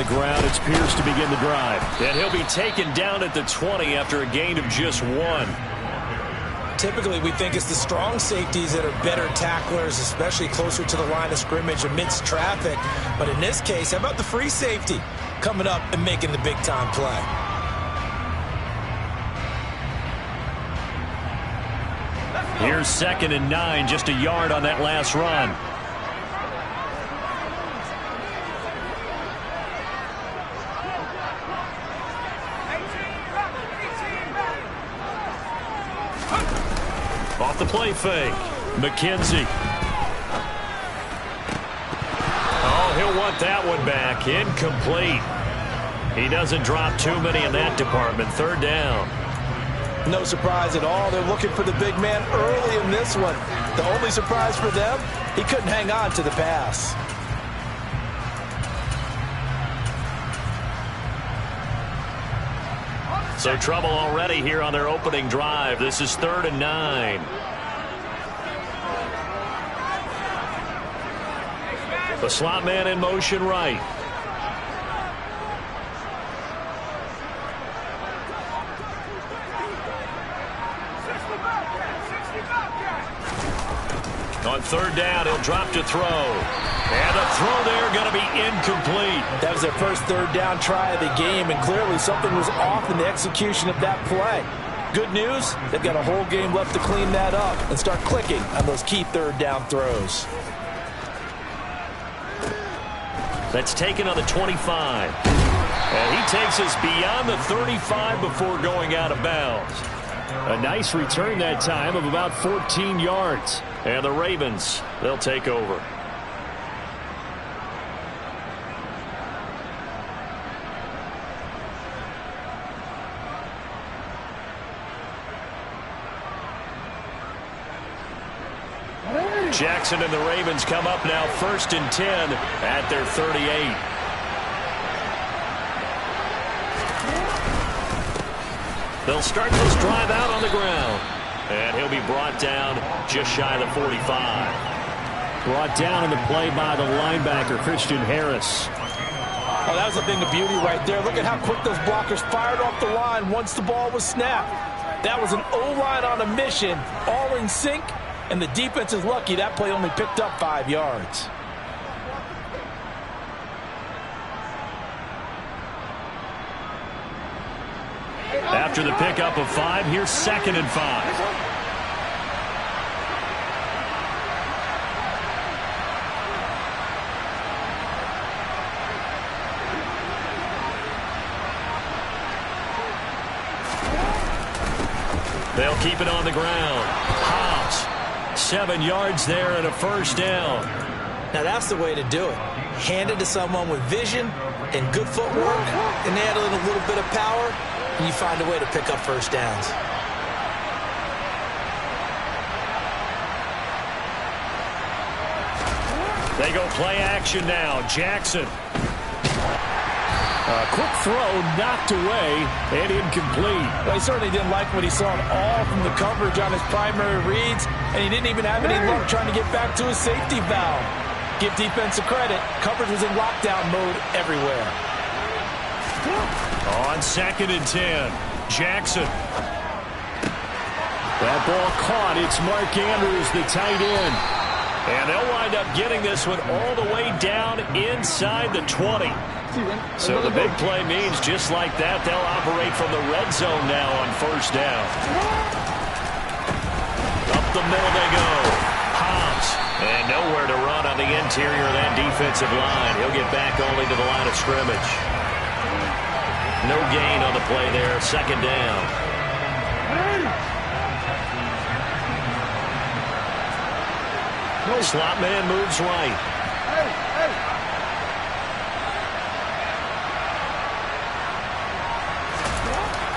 the ground. It's Pierce to begin the drive. And he'll be taken down at the 20 after a gain of just 1. Typically, we think it's the strong safeties that are better tacklers, especially closer to the line of scrimmage amidst traffic. But in this case, how about the free safety coming up and making the big-time play? Here's 2nd and 9, just a yard on that last run. Off the play fake. McKenzie. Oh, he'll want that one back. Incomplete. He doesn't drop too many in that department. 3rd down. No surprise at all. They're looking for the big man early in this one. The only surprise for them, he couldn't hang on to the pass. So trouble already here on their opening drive. This is 3rd and 9. The slot man in motion right. On 3rd down, he'll drop to throw. And the throw there going to be incomplete. That was their first 3rd down try of the game, and clearly something was off in the execution of that play. Good news, they've got a whole game left to clean that up and start clicking on those key 3rd down throws. That's taken on the 25. And he takes us beyond the 35 before going out of bounds. A nice return that time of about 14 yards. And the Ravens, they'll take over. Jackson and the Ravens come up now 1st and 10 at their 38. They'll start this drive out on the ground. And he'll be brought down just shy of the 45. Brought down in the play by the linebacker, Christian Harris. Oh, that was a thing of beauty right there. Look at how quick those blockers fired off the line once the ball was snapped. That was an O-line on a mission, all in sync, and the defense is lucky that play only picked up 5 yards. After the pickup of 5, here's 2nd and 5. They'll keep it on the ground. Hobbs, 7 yards there and a 1st down. Now that's the way to do it. Hand it to someone with vision and good footwork, and add in a little bit of power, and you find a way to pick up 1st downs. They go play action now. Jackson. A quick throw knocked away and incomplete. Well, he certainly didn't like what he saw at all from the coverage on his primary reads, and he didn't even have any luck trying to get back to his safety valve. Give defense a credit. Coverage was in lockdown mode everywhere. On 2nd and 10, Jackson. That ball caught. It's Mark Andrews, the tight end. And they'll wind up getting this one all the way down inside the 20. So the big play means just like that, they'll operate from the red zone now on 1st down. Up the middle they go. Hobbs. And nowhere to run on the interior of that defensive line. He'll get back only to the line of scrimmage. No gain on the play there. 2nd down. Slot man moves right.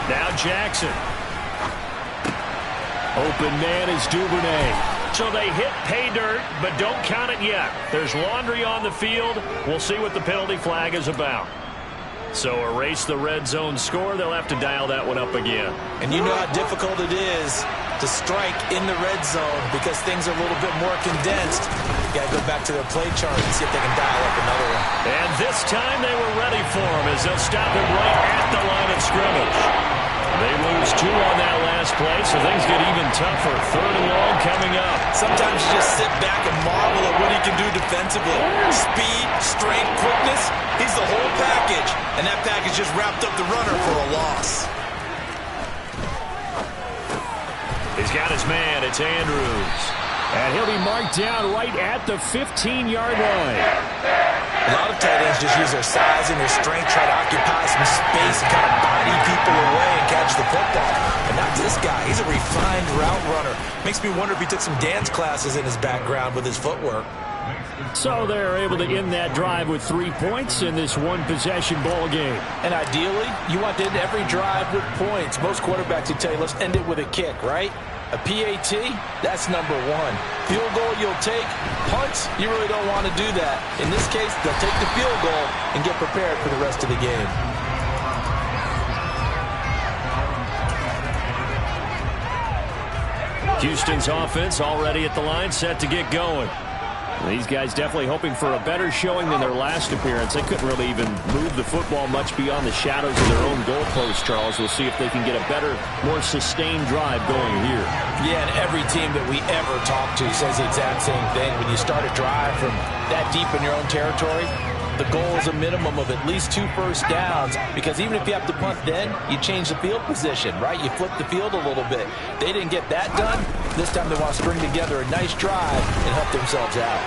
Now Jackson. Open man is Duvernay. So they hit pay dirt, but don't count it yet. There's laundry on the field. We'll see what the penalty flag is about. So erase the red zone score. They'll have to dial that one up again. And you know how difficult it is to strike in the red zone because things are a little bit more condensed. You got to go back to their play chart and see if they can dial up another one. And this time they were ready for him as they'll stop him right at the line of scrimmage. They lose 2 on that last play, so things get even tougher. 3rd and long coming up. Sometimes you just sit back and marvel at what he can do defensively. Speed, strength, quickness, he's the whole package. And that package just wrapped up the runner for a loss. He's got his man. It's Andrews. And he'll be marked down right at the 15-yard line. A lot of tight ends just use their size and their strength, try to occupy some space and kind of body people away and catch the football. But not this guy. He's a refined route runner. Makes me wonder if he took some dance classes in his background with his footwork. So they're able to end that drive with 3 points in this one-possession ball game. And ideally, you want to end every drive with points. Most quarterbacks would tell you, let's end it with a kick, right? A PAT, that's number 1. Field goal you'll take. Punts, you really don't want to do that. In this case, they'll take the field goal and get prepared for the rest of the game. Houston's offense already at the line, set to get going. These guys definitely hoping for a better showing than their last appearance. They couldn't really even move the football much beyond the shadows of their own goalpost, Charles. We'll see if they can get a better, more sustained drive going here. Yeah, and every team that we ever talk to says the exact same thing. When you start a drive from that deep in your own territory, the goal is a minimum of at least 2 first downs, because even if you have to punt then, you change the field position, right? You flip the field a little bit. They didn't get that done. This time they want to string together a nice drive and help themselves out.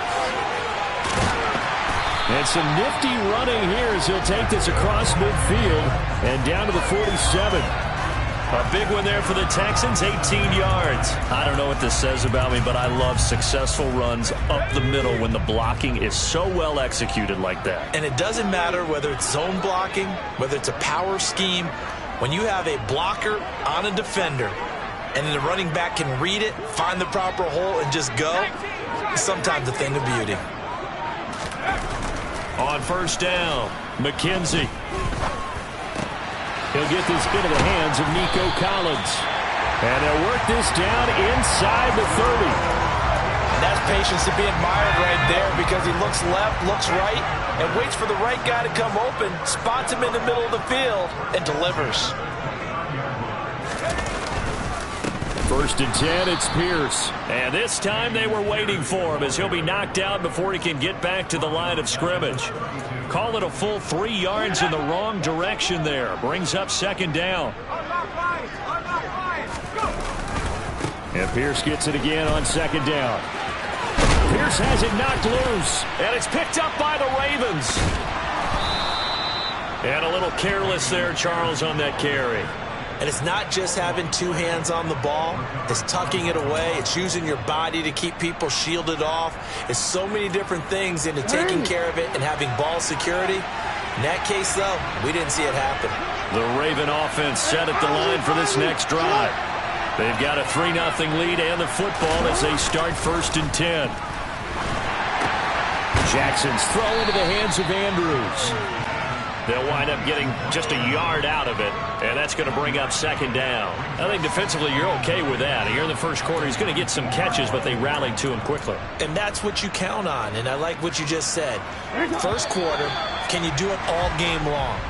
And some nifty running here as he'll take this across midfield and down to the 47. A big one there for the Texans, 18 yards. I don't know what this says about me, but I love successful runs up the middle when the blocking is so well executed like that. And it doesn't matter whether it's zone blocking, whether it's a power scheme. When you have a blocker on a defender and the running back can read it, find the proper hole, and just go, it's sometimes a thing of beauty. On first down, McKenzie. He'll get this into the hands of Nico Collins. And they'll work this down inside the 30. And that's patience to be admired right there, because he looks left, looks right, and waits for the right guy to come open, spots him in the middle of the field, and delivers. 1st and 10, it's Pierce. And this time they were waiting for him as he'll be knocked out before he can get back to the line of scrimmage. Call it a full 3 yards in the wrong direction there. Brings up 2nd down. And Pierce gets it again on 2nd down. Pierce has it knocked loose. And it's picked up by the Ravens. And a little careless there, Charles, on that carry. And it's not just having 2 hands on the ball. It's tucking it away. It's using your body to keep people shielded off. It's so many different things into taking care of it and having ball security. In that case, though, we didn't see it happen. The Raven offense set at the line for this next drive. They've got a 3-0 lead and the football as they start 1st and 10. Jackson's throw into the hands of Andrews. They'll wind up getting just a yard out of it, and that's going to bring up 2nd down. I think defensively you're okay with that. Here in the first quarter, he's going to get some catches, but they rallied to him quickly. And that's what you count on, and I like what you just said. First quarter, can you do it all game long?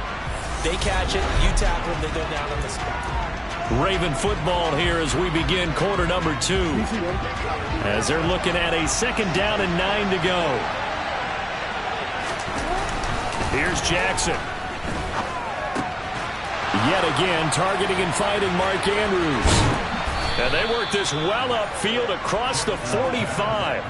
They catch it, you tackle them, they go down on the spot. Raven football here as we begin quarter number 2. As they're looking at a 2nd down and 9 to go. Here's Jackson. Yet again, targeting and finding Mark Andrews. And they work this well upfield across the 45.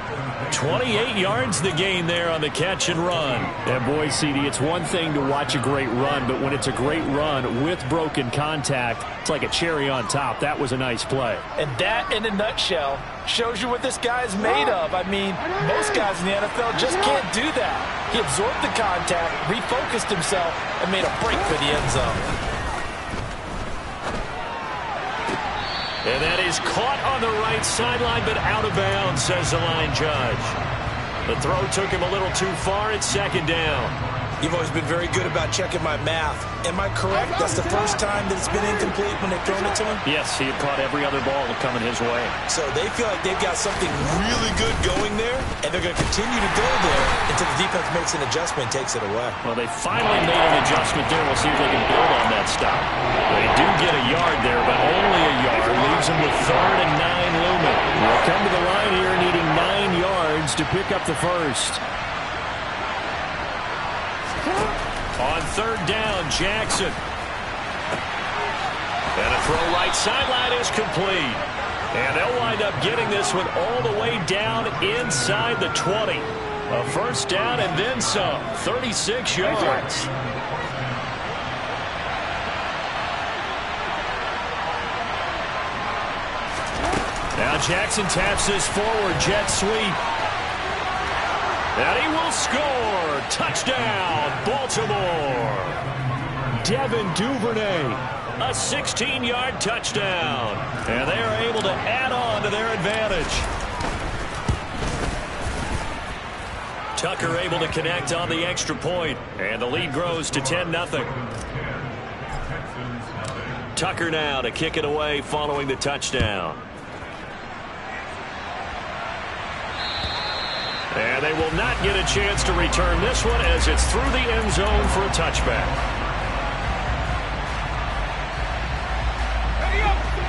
28 yards the gain there on the catch and run. And boy, CD, it's one thing to watch a great run, but when it's a great run with broken contact, it's like a cherry on top. That was a nice play. And that, in a nutshell, shows you what this guy is made of. I mean, most guys in the NFL just can't do that. He absorbed the contact, refocused himself, and made a break for the end zone. And that is caught on the right sideline, but out of bounds, says the line judge. The throw took him a little too far. It's 2nd down. You've always been very good about checking my math. Am I correct? That's the first time that it's been incomplete when they've thrown it to him? Yes, he had caught every other ball coming his way. So they feel like they've got something really good going there, and they're going to continue to go there until the defense makes an adjustment and takes it away. Well, they finally made an adjustment there. We'll see if they can build on that stop. They do get a yard there, but only a yard. Leaves them with 3rd and 9 looming. We'll come to the line here needing 9 yards to pick up the first. On 3rd down, Jackson. And a throw right sideline is complete. And they'll wind up getting this one all the way down inside the 20. A first down and then some. 36 yards. Now Jackson taps this forward jet sweep. And he will score. Touchdown, Baltimore. Devin Duvernay, a 16-yard touchdown. And they are able to add on to their advantage. Tucker able to connect on the extra point. And the lead grows to 10-0. Tucker now to kick it away following the touchdown. And they will not get a chance to return this one as it's through the end zone for a touchback.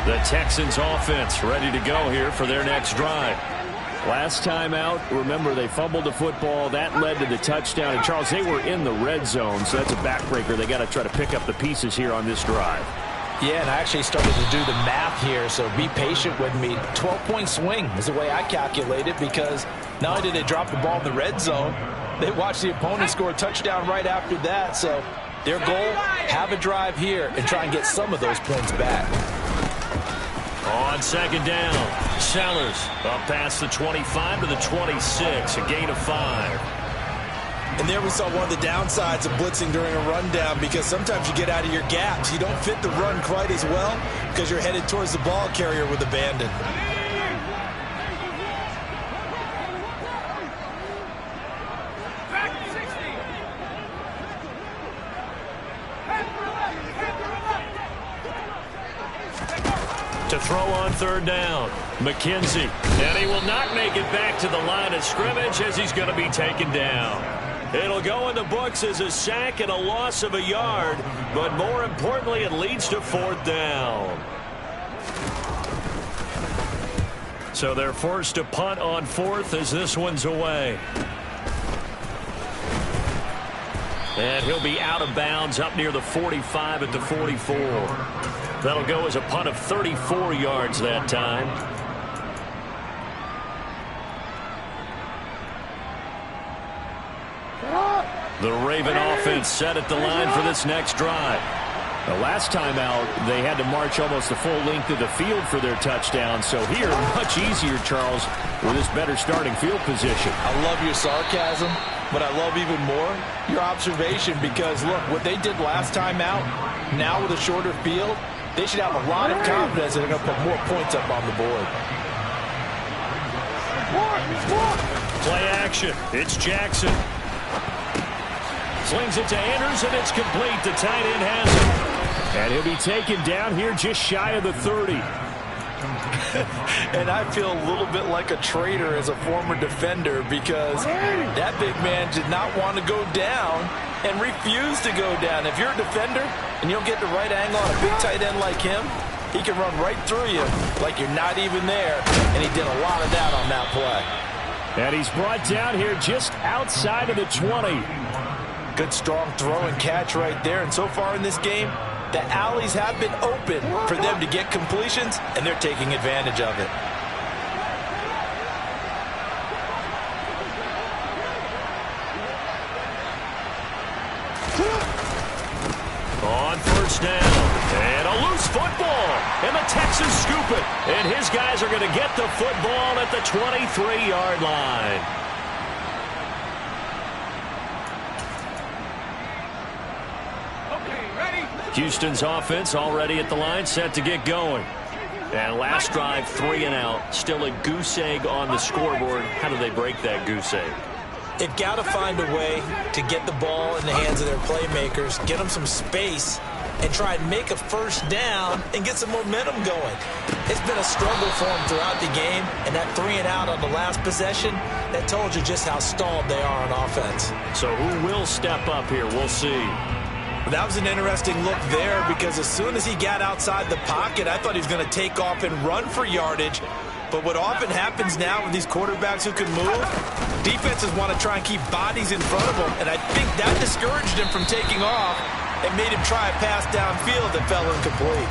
The Texans offense ready to go here for their next drive. Last time out, remember, they fumbled the football. That led to the touchdown. And, Charles, they were in the red zone, so that's a backbreaker. They got to try to pick up the pieces here on this drive. Yeah, and I actually started to do the math here, so be patient with me. 12-point swing is the way I calculate it, because not only did they drop the ball in the red zone, they watched the opponent score a touchdown right after that. So their goal, have a drive here and try and get some of those points back. On 2nd down, Sellers up past the 25 to the 26, a gain of 5. And there we saw one of the downsides of blitzing during a rundown, because sometimes you get out of your gaps. You don't fit the run quite as well because you're headed towards the ball carrier with abandon. To throw on 3rd down, McKenzie. And he will not make it back to the line of scrimmage as he's going to be taken down. It'll go in the books as a sack and a loss of a yard, but more importantly, it leads to 4th down. So they're forced to punt on 4th as this one's away. And he'll be out of bounds up near the 45 at the 44. That'll go as a punt of 34 yards that time. The Raven offense set at the line for this next drive. The last time out, they had to march almost the full length of the field for their touchdown. So here, much easier, Charles, with this better starting field position. I love your sarcasm, but I love even more your observation, because, look, what they did last time out, now with a shorter field, they should have a lot of confidence that they're going to put more points up on the board. Play action. It's Jackson. Slings it to Anders, and it's complete. The tight end has it. And he'll be taken down here just shy of the 30. And I feel a little bit like a traitor as a former defender, because that big man did not want to go down and refused to go down. If you're a defender and you don't get the right angle on a big tight end like him, he can run right through you like you're not even there. And he did a lot of that on that play. And he's brought down here just outside of the 20. Good strong throw and catch right there. And so far in this game, the alleys have been open for them to get completions, and they're taking advantage of it. On 1st down, and a loose football, and the Texans scoop it. And his guys are going to get the football at the 23-yard line. Houston's offense already at the line, set to get going. And last drive, 3 and out. Still a goose egg on the scoreboard. How do they break that goose egg? They've got to find a way to get the ball in the hands of their playmakers, get them some space, and try and make a first down and get some momentum going. It's been a struggle for them throughout the game, and that 3-and-out on the last possession, that told you just how stalled they are on offense. So who will step up here? We'll see. That was an interesting look there because as soon as he got outside the pocket, I thought he was going to take off and run for yardage. But what often happens now with these quarterbacks who can move, defenses want to try and keep bodies in front of them, and I think that discouraged him from taking off and made him try a pass downfield that fell incomplete.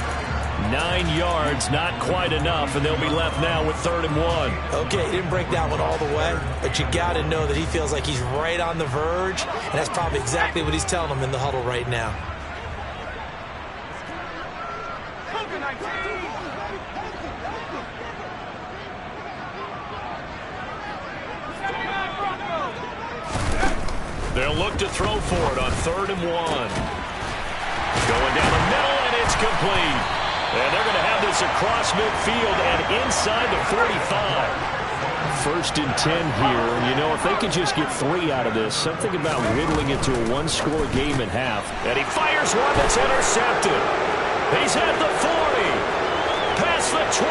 9 yards, not quite enough, and they'll be left now with 3rd and 1. Okay, he didn't break that one all the way, but you got to know that he feels like he's right on the verge, and that's probably exactly what he's telling them in the huddle right now. They'll look to throw for it on 3rd and 1. Going down the middle, and it's complete. And they're going to have this across midfield and inside the 45. 1st and 10 here. And, you know, if they could just get 3 out of this, something about whittling it to a 1-score game at half. And he fires one that's intercepted. He's at the 40. Past the 20.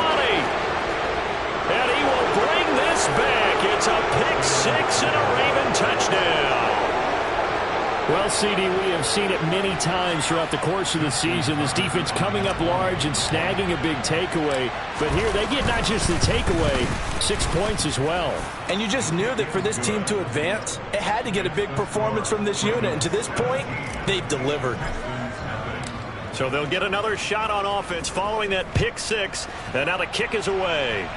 And he will bring this back. It's a pick-6 and a Raven touchdown. Well, CD, we have seen it many times throughout the course of the season. This defense coming up large and snagging a big takeaway. But here they get not just the takeaway, 6 points as well. And you just knew that for this team to advance, it had to get a big performance from this unit. And to this point, they've delivered. So they'll get another shot on offense following that pick-6. And now the kick is away.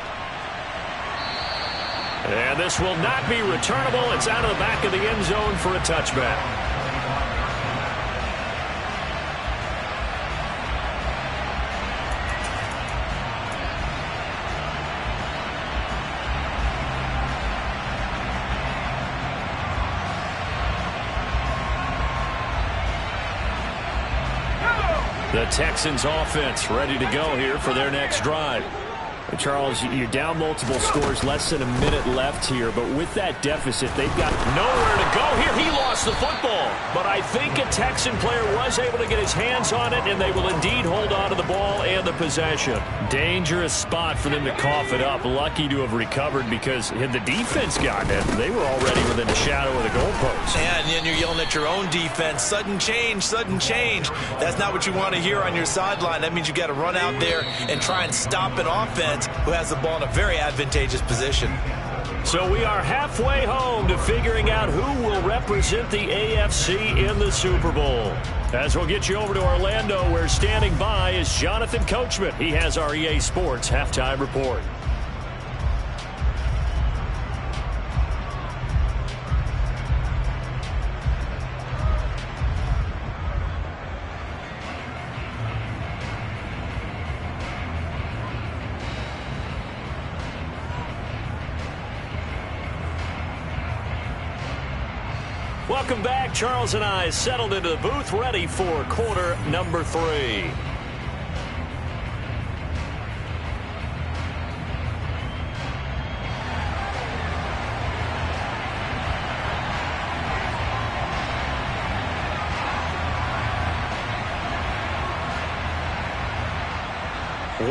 And this will not be returnable. It's out of the back of the end zone for a touchback. The Texans offense ready to go here for their next drive. Charles, you're down multiple scores, less than a minute left here, but with that deficit, they've got nowhere to go here. He lost the football, but I think a Texan player was able to get his hands on it, and they will indeed hold on to the ball and the possession. Dangerous spot for them to cough it up. Lucky to have recovered because had the defense gotten it, they were already within the shadow of the goalpost. And then you're yelling at your own defense, sudden change, sudden change. That's not what you want to hear on your sideline. That means you got to run out there and try and stop an offense who has the ball in a very advantageous position. So we are halfway home to figuring out who will represent the AFC in the Super Bowl. As we'll get you over to Orlando, where standing by is Jonathan Coachman. He has our EA Sports Halftime Report. Welcome back. Charles and I settled into the booth, ready for quarter number 3.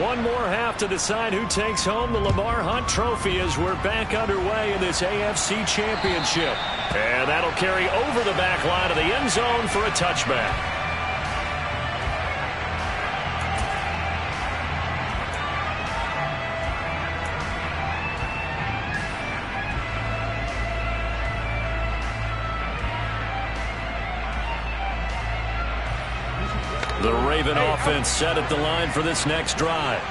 One more half to decide who takes home the Lamar Hunt Trophy as we're back underway in this AFC Championship. And that'll carry over the back line of the end zone for a touchback. The Raven offense set at the line for this next drive.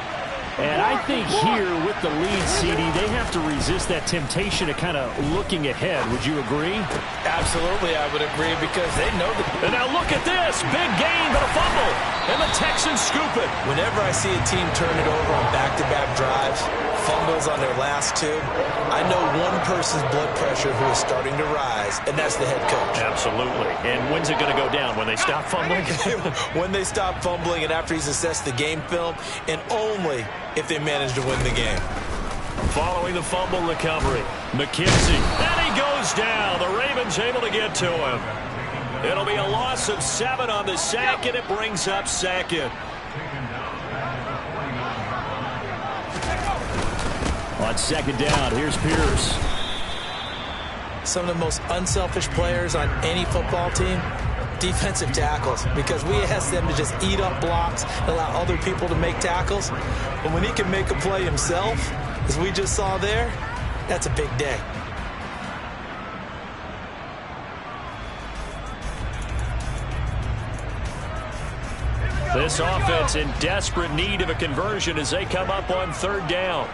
And I think here with the lead, CD, they have to resist that temptation of kind of looking ahead. Would you agree? Absolutely, I would agree because they know that. And now look at this. Big gain, but a fumble. And the Texans scoop it. Whenever I see a team turn it over on back-to-back drives, fumbles on their last 2, I know one person's blood pressure who is starting to rise, and that's the head coach. Absolutely. And when's it going to go down? When they stop fumbling? When they stop fumbling and after he's assessed the game film, and only if they manage to win the game. Following the fumble recovery, McKenzie. And he goes goes down. The Ravens able to get to him. It'll be a loss of 7 on the sack, and it brings up second. On second down, here's Pierce. Some of the most unselfish players on any football team, defensive tackles, because we ask them to just eat up blocks, allow other people to make tackles. But when he can make a play himself, as we just saw there, that's a big day. This offense in desperate need of a conversion as they come up on third down.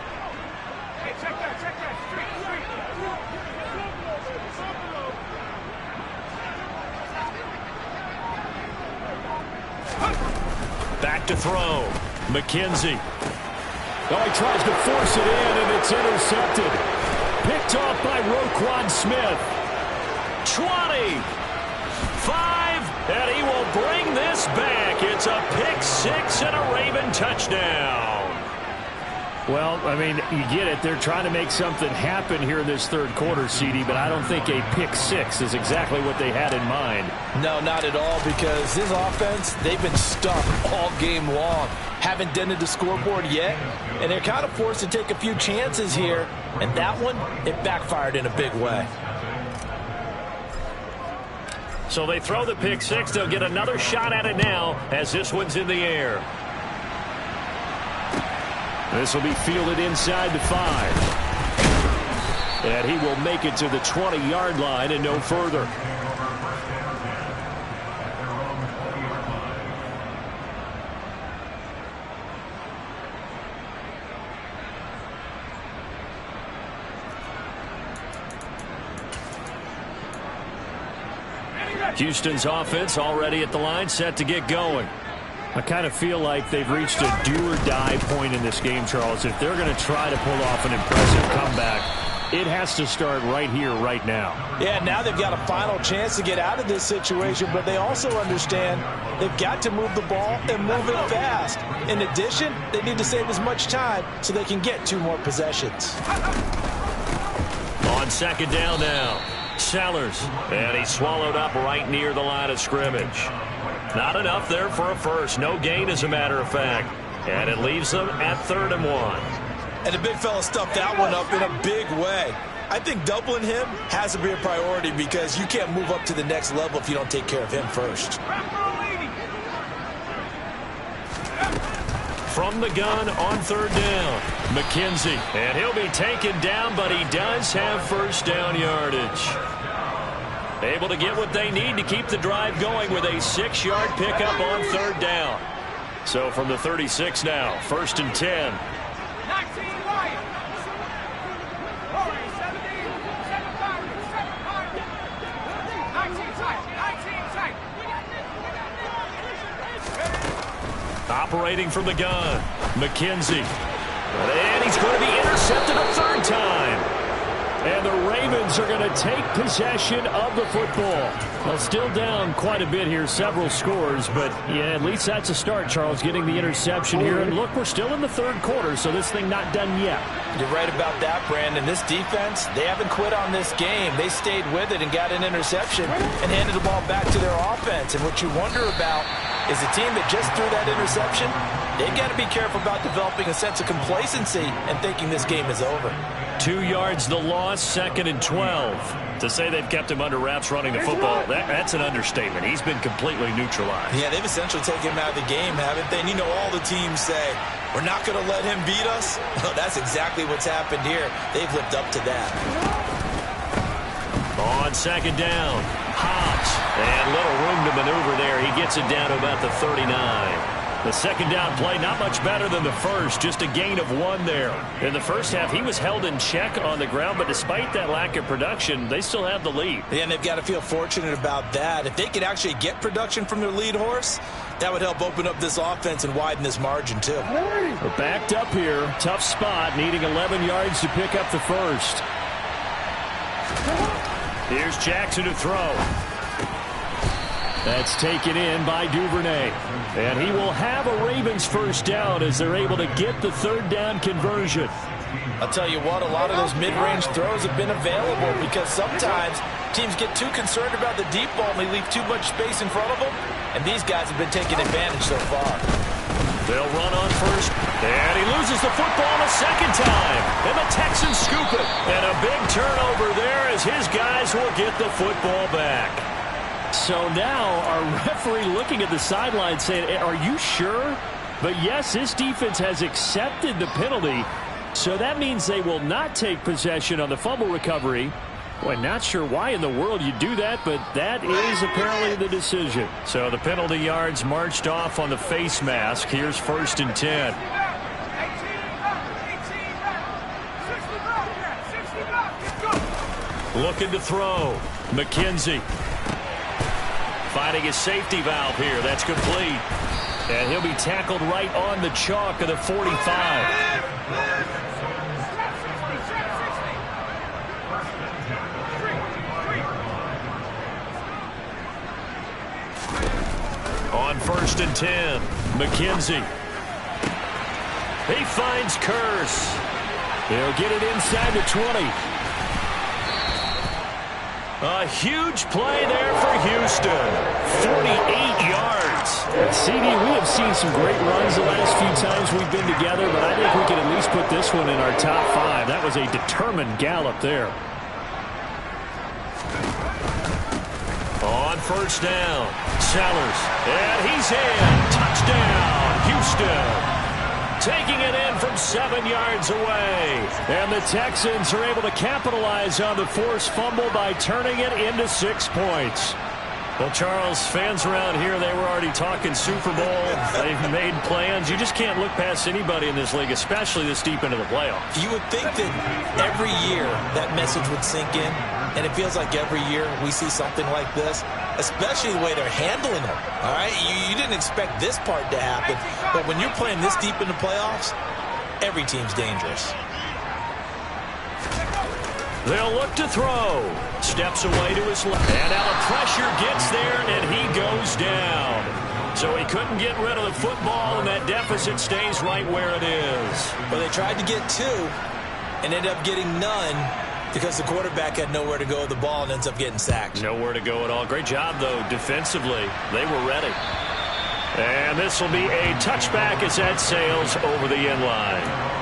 Back to throw. McKenzie. Oh, he tries to force it in, and it's intercepted. Picked off by Roquan Smith. 20. 5. And he will bring this back. It's a pick 6 and a Raven touchdown. Well, I mean, you get it. They're trying to make something happen here in this third quarter, CD, but I don't think a pick 6 is exactly what they had in mind. No, not at all, because this offense, they've been stuck all game long. Haven't dented the scoreboard yet, and they're kind of forced to take a few chances here, and that one, it backfired in a big way. So they throw the pick 6. They'll get another shot at it now as this one's in the air. This will be fielded inside the 5. And he will make it to the 20-yard line and no further. Houston's offense already at the line, set to get going. I kind of feel like they've reached a do-or-die point in this game, Charles. If they're going to try to pull off an impressive comeback, it has to start right here, right now. Yeah, now they've got a final chance to get out of this situation, but they also understand they've got to move the ball and move it fast. In addition, they need to save as much time so they can get 2 more possessions. On second down now, Sellers, and he's swallowed up right near the line of scrimmage. Not enough there for a first. No gain, as a matter of fact. And it leaves them at 3rd and 1. And the big fella stuffed that one up in a big way. I think doubling him has to be a priority because you can't move up to the next level if you don't take care of him first. From the gun on 3rd down, McKenzie. And he'll be taken down, but he does have first down yardage. Able to get what they need to keep the drive going with a 6-yard pickup on 3rd down. So from the 36 now, 1st and 10. Operating from the gun, McKenzie. And he's going to be intercepted a 3rd time. And the Ravens are going to take possession of the football. Well, still down quite a bit here, several scores, but yeah, at least that's a start, Charles, getting the interception here. And look, we're still in the 3rd quarter, so this thing not done yet. You're right about that, Brandon. This defense, they haven't quit on this game. They stayed with it and got an interception and handed the ball back to their offense. And what you wonder about is a team that just threw that interception, they've got to be careful about developing a sense of complacency and thinking this game is over. 2 yards the loss, 2nd and 12. To say they've kept him under wraps running the football, that's an understatement. He's been completely neutralized. Yeah, they've essentially taken him out of the game, haven't they? And you know, all the teams say, we're not going to let him beat us. Well, that's exactly what's happened here. They've lived up to that. On second down, Hobbs. And little room to maneuver there. He gets it down to about the 39. The second down play, not much better than the first, just a gain of 1 there. In the first half, he was held in check on the ground, but despite that lack of production, they still have the lead. Yeah, and they've got to feel fortunate about that. If they could actually get production from their lead horse, that would help open up this offense and widen this margin, too. We're backed up here. Tough spot, needing 11 yards to pick up the first. Here's Jackson to throw. That's taken in by Duvernay. And he will have a Ravens first down as they're able to get the 3rd down conversion. I'll tell you what, a lot of those mid-range throws have been available because sometimes teams get too concerned about the deep ball and they leave too much space in front of them, and these guys have been taking advantage so far. They'll run on first, and he loses the football a second time, and the Texans scoop it. And a big turnover there as his guys will get the football back. So now our referee looking at the sideline saying, are you sure? But yes, this defense has accepted the penalty, so that means they will not take possession on the fumble recovery. Well, not sure why in the world you do that, but that is apparently the decision. So the penalty yards marched off on the face mask. Here's 1st and 10. Looking to throw. McKenzie. Finding his safety valve here. That's complete. And he'll be tackled right on the chalk of the 45. On 1st and 10, McKenzie. He finds Kearse. He'll get it inside the 20. A huge play there for Houston. 48 yards. CD, we have seen some great runs the last few times we've been together, but I think we can at least put this one in our top 5. That was a determined gallop there. On 1st down, Sellers, and he's in. Touchdown, Houston. Taking it in from 7 yards away. And the Texans are able to capitalize on the forced fumble by turning it into 6 points. Well, Charles, fans around here, they were already talking Super Bowl. They've made plans. You just can't look past anybody in this league, especially this deep into the playoffs. You would think that every year that message would sink in, and it feels like every year we see something like this, especially the way they're handling them. All right, you didn't expect this part to happen, but when you're playing this deep in the playoffs, every team's dangerous. They'll look to throw. Steps away to his left. And now the pressure gets there, and he goes down. So he couldn't get rid of the football, and that deficit stays right where it is. Well, they tried to get 2 and ended up getting none because the quarterback had nowhere to go with the ball and ends up getting sacked. Nowhere to go at all. Great job, though, defensively. They were ready. And this will be a touchback as that sails over the end line.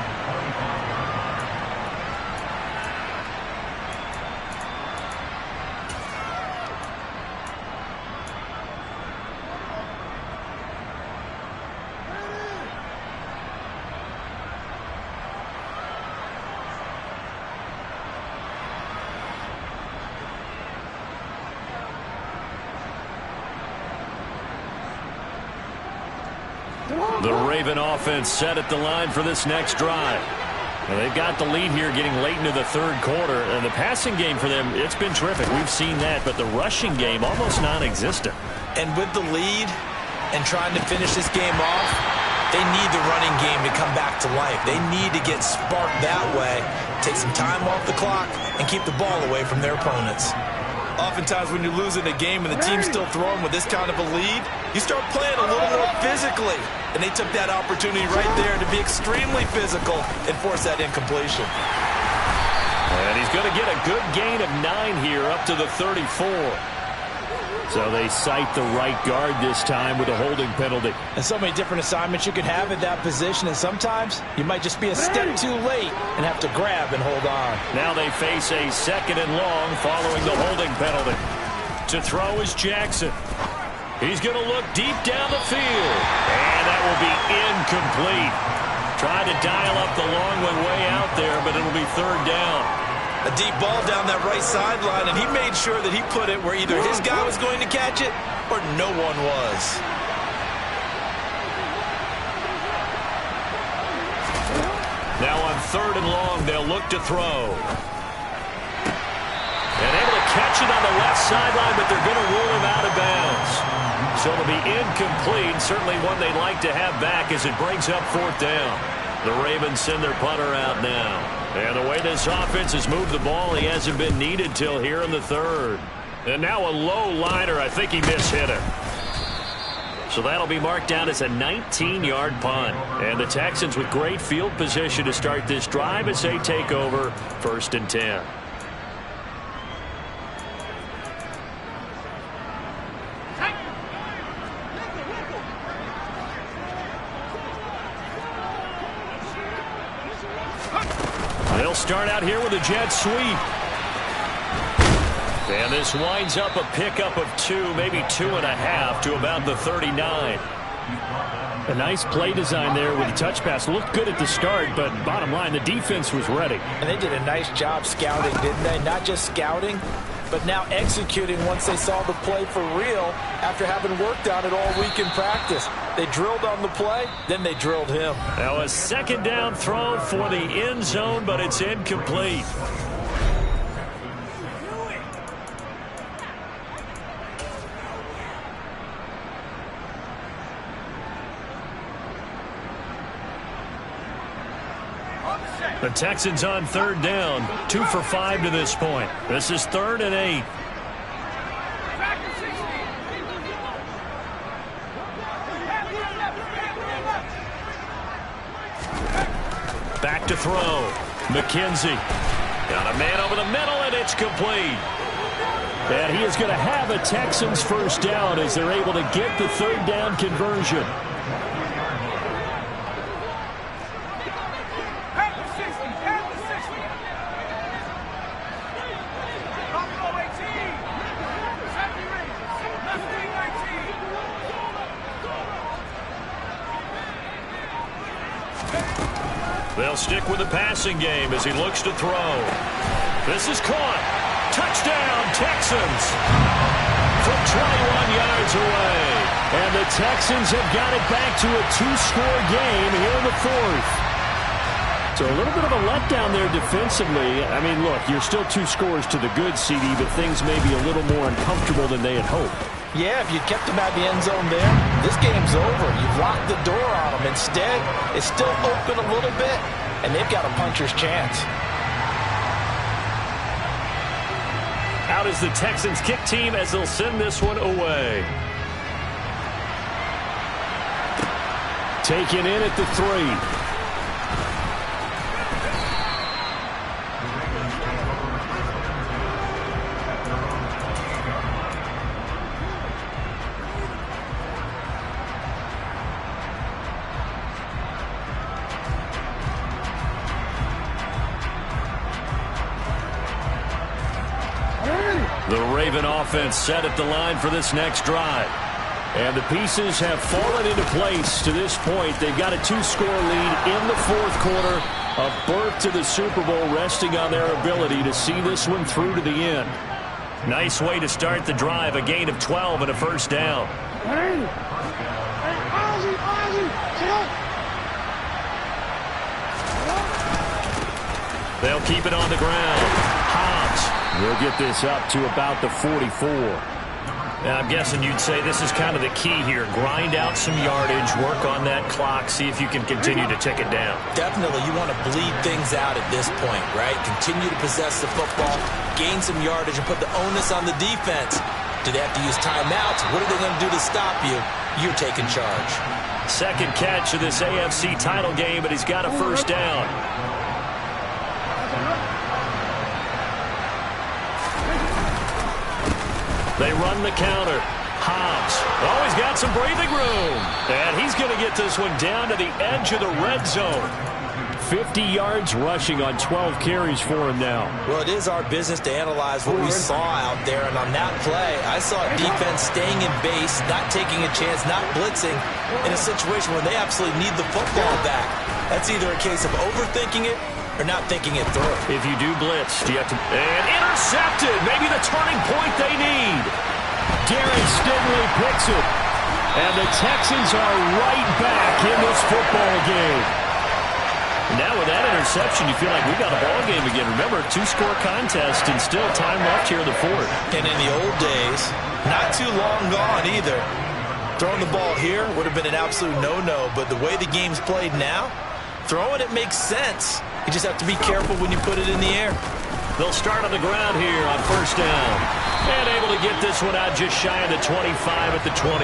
The Raven offense set at the line for this next drive. Well, they've got the lead here getting late into the 3rd quarter. And the passing game for them, it's been terrific. We've seen that. But the rushing game, almost non-existent. And with the lead and trying to finish this game off, they need the running game to come back to life. They need to get sparked that way, take some time off the clock, and keep the ball away from their opponents. Oftentimes when you're losing a game and the team's still throwing with this kind of a lead, you start playing a little more physically. And they took that opportunity right there to be extremely physical and force that incompletion. And he's going to get a good gain of 9 here up to the 34. So they cite the right guard this time with a holding penalty. And so many different assignments you could have at that position, and sometimes you might just be a step too late and have to grab and hold on. Now they face a 2nd and long following the holding penalty. To throw is Jackson. He's going to look deep down the field. And that will be incomplete. Trying to dial up the long one way out there, but it'll be 3rd down. A deep ball down that right sideline, and he made sure that he put it where either his guy was going to catch it or no one was. Now on 3rd and long, they'll look to throw. And able to catch it on the left sideline, but they're going to rule him out of bounds. So it'll be incomplete, certainly one they'd like to have back as it brings up 4th down. The Ravens send their punter out now. And the way this offense has moved the ball, he hasn't been needed till here in the 3rd. And now a low liner. I think he mishit it. So that'll be marked down as a 19-yard punt. And the Texans with great field position to start this drive as they take over 1st and 10. They'll start out here with a jet sweep. And this winds up a pickup of 2, maybe 2.5 to about the 39. A nice play design there with the touch pass. Looked good at the start, but bottom line, the defense was ready. And they did a nice job scouting, didn't they? Not just scouting, but now executing once they saw the play for real after having worked on it all week in practice. They drilled on the play, then they drilled him. Now a 2nd down throw for the end zone, but it's incomplete. The Texans on 3rd down, 2 for 5 to this point. This is 3rd and 8. Back to throw. McKenzie. Got a man over the middle, and it's complete. And he is going to have a Texans 1st down as they're able to get the 3rd down conversion. They'll stick with the passing game as he looks to throw. This is caught. Touchdown, Texans. From 21 yards away. And the Texans have got it back to a 2-score game here in the 4th. So a little bit of a letdown there defensively. I mean, look, you're still 2 scores to the good, CD, but things may be a little more uncomfortable than they had hoped. Yeah, if you kept him out the end zone there, this game's over. You've locked the door on him. Instead, it's still open a little bit, and they've got a puncher's chance. Out is the Texans kick team as they'll send this one away. Taken in at the 3. The Raven offense set at the line for this next drive. And the pieces have fallen into place to this point. They've got a 2-score lead in the 4th quarter. A berth to the Super Bowl resting on their ability to see this one through to the end. Nice way to start the drive. A gain of 12 and a 1st down. They'll keep it on the ground. We'll get this up to about the 44. Now, I'm guessing you'd say this is kind of the key here. Grind out some yardage, work on that clock, see if you can continue to tick it down. Definitely, you want to bleed things out at this point, right? Continue to possess the football, gain some yardage, and put the onus on the defense. Do they have to use timeouts? What are they going to do to stop you? You're taking charge. 2nd catch of this AFC title game, but he's got a 1st down. They run the counter. Hobbs. Oh, he's got some breathing room. And he's going to get this one down to the edge of the red zone. 50 yards rushing on 12 carries for him now. Well, it is our business to analyze what we saw out there. And on that play, I saw defense staying in base, not taking a chance, not blitzing in a situation where they absolutely need the football back. That's either a case of overthinking it or not thinking it through. If you do blitz, do you have to... And intercepted! Maybe the turning point they need. Darren Stingley picks it. And the Texans are right back in this football game. Now with that interception, you feel like we got a ball game again. Remember, 2-score contest and still time left here in the 4th. And in the old days, not too long gone either. Throwing the ball here would have been an absolute no-no, but the way the game's played now, throwing it makes sense. You just have to be careful when you put it in the air. They'll start on the ground here on 1st down. And able to get this one out just shy of the 25 at the 24.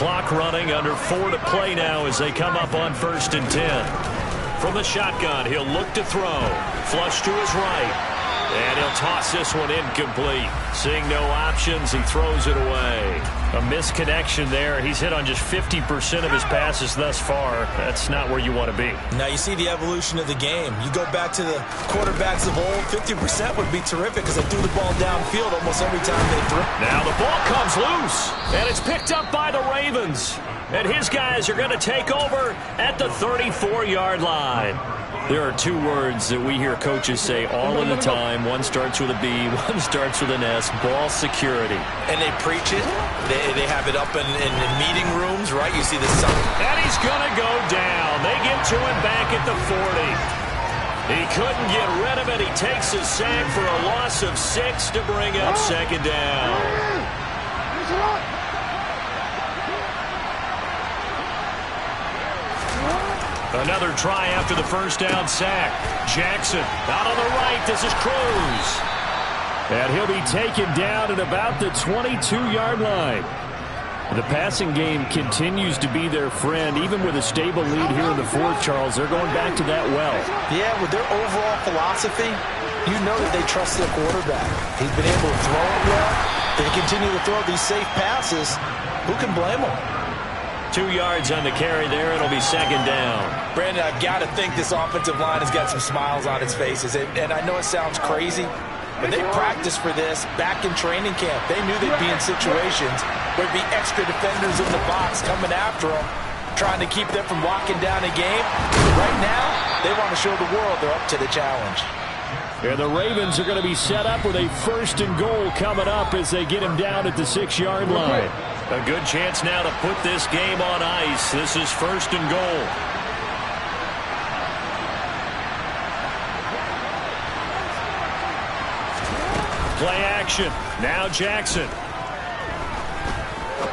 Clock running, under 4 to play now as they come up on 1st and 10. From the shotgun, he'll look to throw. Flush to his right. And he'll toss this one incomplete. Seeing no options, he throws it away. A misconnection there. He's hit on just 50% of his passes thus far. That's not where you want to be. Now you see the evolution of the game. You go back to the quarterbacks of old, 50% would be terrific because they threw the ball downfield almost every time they threw. Now the ball comes loose, and it's picked up by the Ravens. And his guys are going to take over at the 34-yard line. There are two words that we hear coaches say all of the time. One starts with a B, one starts with an S, ball security. And they preach it. They have it up in meeting rooms, right? You see the sun. And he's going to go down. They get to him back at the 40. He couldn't get rid of it. He takes a sack for a loss of 6 to bring up 2nd down. Another try after the first down sack. Jackson out on the right. This is Cruz. And he'll be taken down at about the 22-yard line. The passing game continues to be their friend. Even with a stable lead here in the 4th, Charles, they're going back to that well. Yeah, with their overall philosophy, you know that they trust their quarterback. He's been able to throw it well. They continue to throw these safe passes. Who can blame them? 2 yards on the carry there. It'll be 2nd down. Brandon, I've got to think this offensive line has got some smiles on its faces. And I know it sounds crazy, but they practiced for this back in training camp. They knew they'd be in situations where there'd be extra defenders in the box coming after them, trying to keep them from locking down a game. Right now, they want to show the world they're up to the challenge. And the Ravens are going to be set up with a 1st and goal coming up as they get him down at the 6-yard line. A good chance now to put this game on ice. This is 1st and goal. Play action. Now Jackson.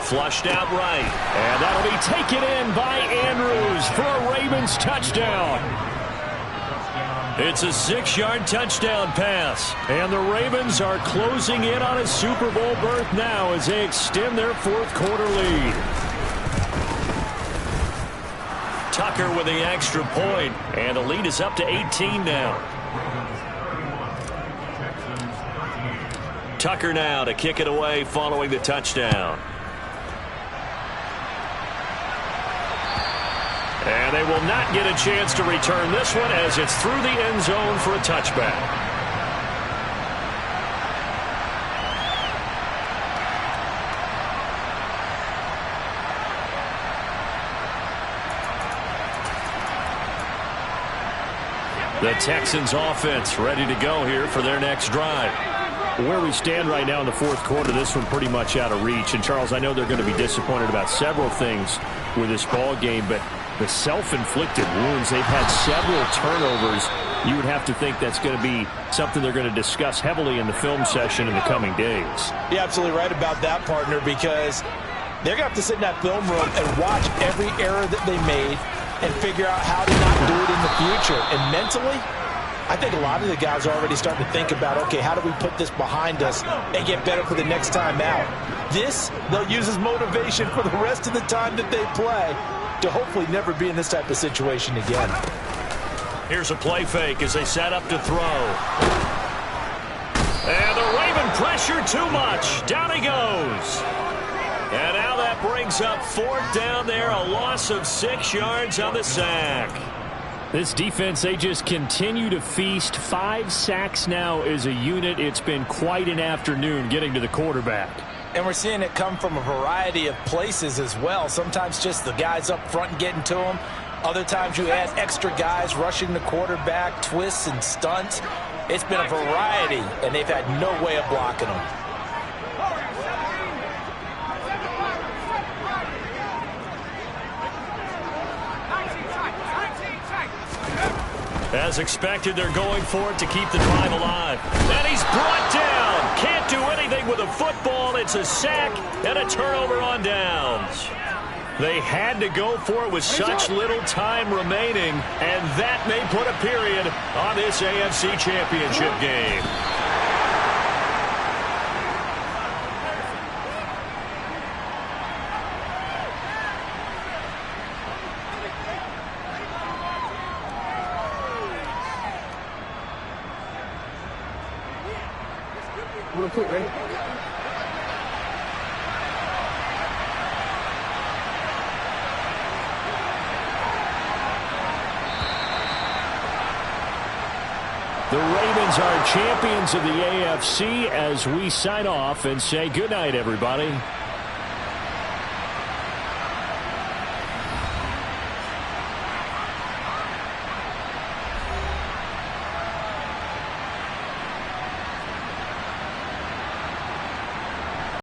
Flushed out right. And that'll be taken in by Andrews for a Ravens touchdown. It's a 6-yard touchdown pass. And the Ravens are closing in on a Super Bowl berth now as they extend their 4th quarter lead. Tucker with the extra point, and the lead is up to 18 now. Tucker now to kick it away following the touchdown. And they will not get a chance to return this one as it's through the end zone for a touchback. The Texans offense ready to go here for their next drive. Where we stand right now in the 4th quarter, this one pretty much out of reach. And, Charles, I know they're going to be disappointed about several things with this ball game, but the self-inflicted wounds, they've had several turnovers. You would have to think that's going to be something they're going to discuss heavily in the film session in the coming days. You're absolutely right about that, partner, because they're going to have to sit in that film room and watch every error that they made and figure out how to not do it in the future. And mentally, I think a lot of the guys are already starting to think about, okay, how do we put this behind us and get better for the next time out? This, they'll use as motivation for the rest of the time that they play to hopefully never be in this type of situation again. Here's a play fake as they set up to throw. And the Raven pressure too much. Down he goes. And now that brings up 4th down there, a loss of 6 yards on the sack. This defense, they just continue to feast. 5 sacks now as a unit. It's been quite an afternoon getting to the quarterback. And we're seeing it come from a variety of places as well. Sometimes just the guys up front and getting to them. Other times you add extra guys rushing the quarterback, twists and stunts. It's been a variety, and they've had no way of blocking them. As expected, they're going for it to keep the drive alive. And he's brought down. Can't do anything with a football. It's a sack and a turnover on downs. They had to go for it with such little time remaining, and that may put a period on this AFC Championship game. Real quick, ready? The Ravens are champions of the AFC as we sign off and say goodnight, everybody.